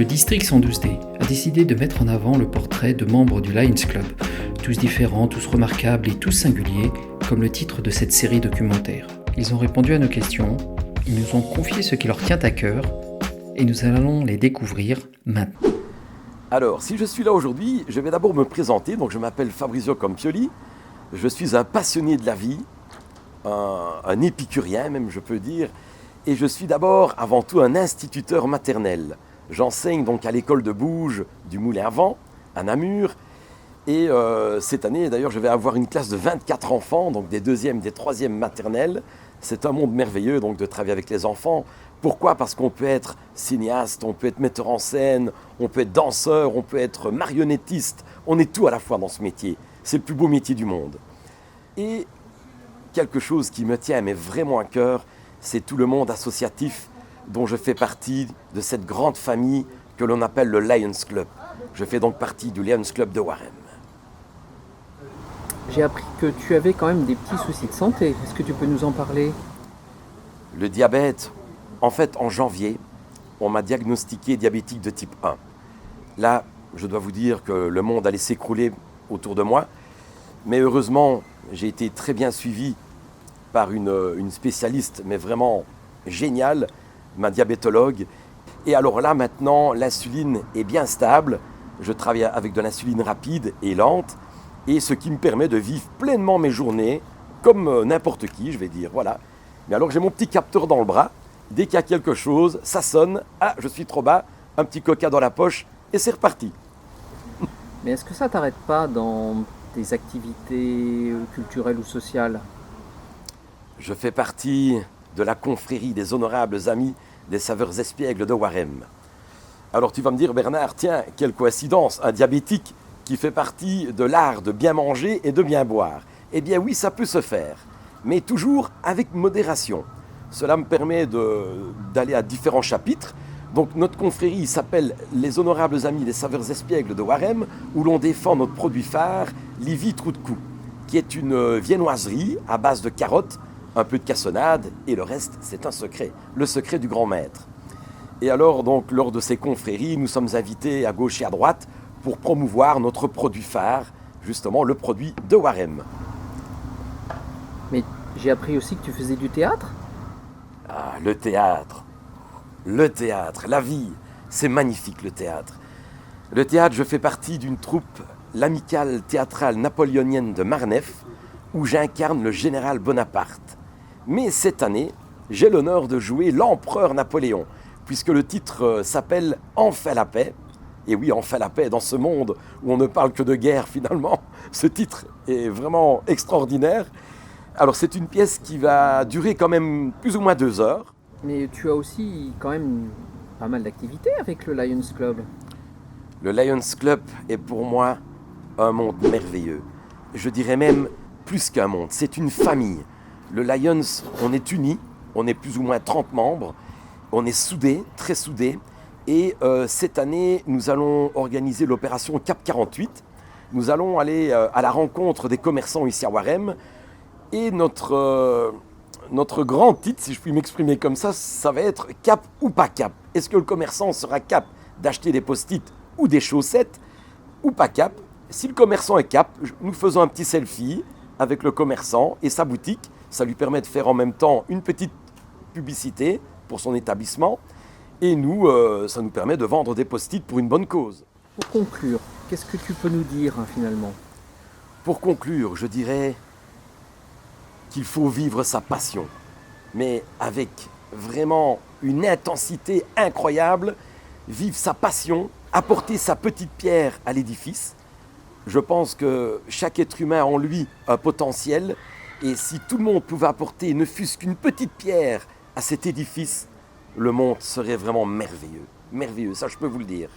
Le district 112D a décidé de mettre en avant le portrait de membres du Lions Club, tous différents, tous remarquables et tous singuliers, comme le titre de cette série documentaire. Ils ont répondu à nos questions, ils nous ont confié ce qui leur tient à cœur, et nous allons les découvrir maintenant. Alors, si je suis là aujourd'hui, je vais d'abord me présenter. Donc, je m'appelle Fabrizio Campioli, je suis un passionné de la vie, un épicurien même, je peux dire, et je suis d'abord, avant tout, un instituteur maternel. J'enseigne donc à l'école de Bouges du Moulin à Vent, à Namur. Et cette année, d'ailleurs, je vais avoir une classe de 24 enfants, donc des deuxièmes, des troisièmes maternelles. C'est un monde merveilleux donc de travailler avec les enfants. Pourquoi ? Parce qu'on peut être cinéaste, on peut être metteur en scène, on peut être danseur, on peut être marionnettiste. On est tout à la fois dans ce métier. C'est le plus beau métier du monde. Et quelque chose qui me tient mais vraiment à cœur, c'est tout le monde associatif dont je fais partie de cette grande famille que l'on appelle le Lions Club. Je fais donc partie du Lions Club de Waremme. J'ai appris que tu avais quand même des petits soucis de santé. Est-ce que tu peux nous en parler ? Le diabète, en fait, en janvier, on m'a diagnostiqué diabétique de type 1. Là, je dois vous dire que le monde allait s'écrouler autour de moi. Mais heureusement, j'ai été très bien suivi par une spécialiste, mais vraiment géniale, ma diabétologue. Et alors là, maintenant, l'insuline est bien stable. Je travaille avec de l'insuline rapide et lente. Et ce qui me permet de vivre pleinement mes journées, comme n'importe qui, je vais dire, voilà. Mais alors j'ai mon petit capteur dans le bras, dès qu'il y a quelque chose, ça sonne, ah, je suis trop bas, un petit coca dans la poche, et c'est reparti. Mais est-ce que ça t'arrête pas dans tes activités culturelles ou sociales ? Je fais partie de la confrérie des honorables amis des saveurs espiègles de Waremme. Alors tu vas me dire, Bernard, tiens, quelle coïncidence, un diabétique qui fait partie de l'art de bien manger et de bien boire. Eh bien oui, ça peut se faire, mais toujours avec modération. Cela me permet d'aller à différents chapitres. Donc notre confrérie s'appelle les Honorables Amis des Saveurs Espiègles de Waremme, où l'on défend notre produit phare, l'Ivy Trou de Cou, qui est une viennoiserie à base de carottes, un peu de cassonade, et le reste, c'est un secret, le secret du grand maître. Et alors, donc, lors de ces confréries, nous sommes invités à gauche et à droite pour promouvoir notre produit phare, justement le produit de Waremme. Mais j'ai appris aussi que tu faisais du théâtre ? Ah, le théâtre, la vie, c'est magnifique le théâtre. Le théâtre, je fais partie d'une troupe, l'Amicale théâtrale napoléonienne de Marneffe, où j'incarne le général Bonaparte. Mais cette année, j'ai l'honneur de jouer l'empereur Napoléon, puisque le titre s'appelle « Enfin la paix ». Et oui, enfin la paix dans ce monde où on ne parle que de guerre finalement. Ce titre est vraiment extraordinaire. Alors c'est une pièce qui va durer quand même plus ou moins 2 heures. Mais tu as aussi quand même pas mal d'activités avec le Lions Club. Le Lions Club est pour moi un monde merveilleux. Je dirais même plus qu'un monde, c'est une famille. Le Lions, on est unis, on est plus ou moins 30 membres, on est soudés, très soudés. Et cette année, nous allons organiser l'opération Cap 48. Nous allons aller à la rencontre des commerçants ici à Waremme. Et notre grand titre, si je puis m'exprimer comme ça va être cap ou pas cap. Est-ce que le commerçant sera cap d'acheter des post-it ou des chaussettes ou pas cap ? Si le commerçant est cap, nous faisons un petit selfie avec le commerçant et sa boutique. Ça lui permet de faire en même temps une petite publicité pour son établissement. Et nous, ça nous permet de vendre des post-it pour une bonne cause. Pour conclure, qu'est-ce que tu peux nous dire finalement ? Pour conclure, je dirais qu'il faut vivre sa passion, mais avec vraiment une intensité incroyable, vivre sa passion, apporter sa petite pierre à l'édifice. Je pense que chaque être humain a en lui un potentiel, et si tout le monde pouvait apporter ne fût-ce qu'une petite pierre à cet édifice, le monde serait vraiment merveilleux. Merveilleux, ça je peux vous le dire.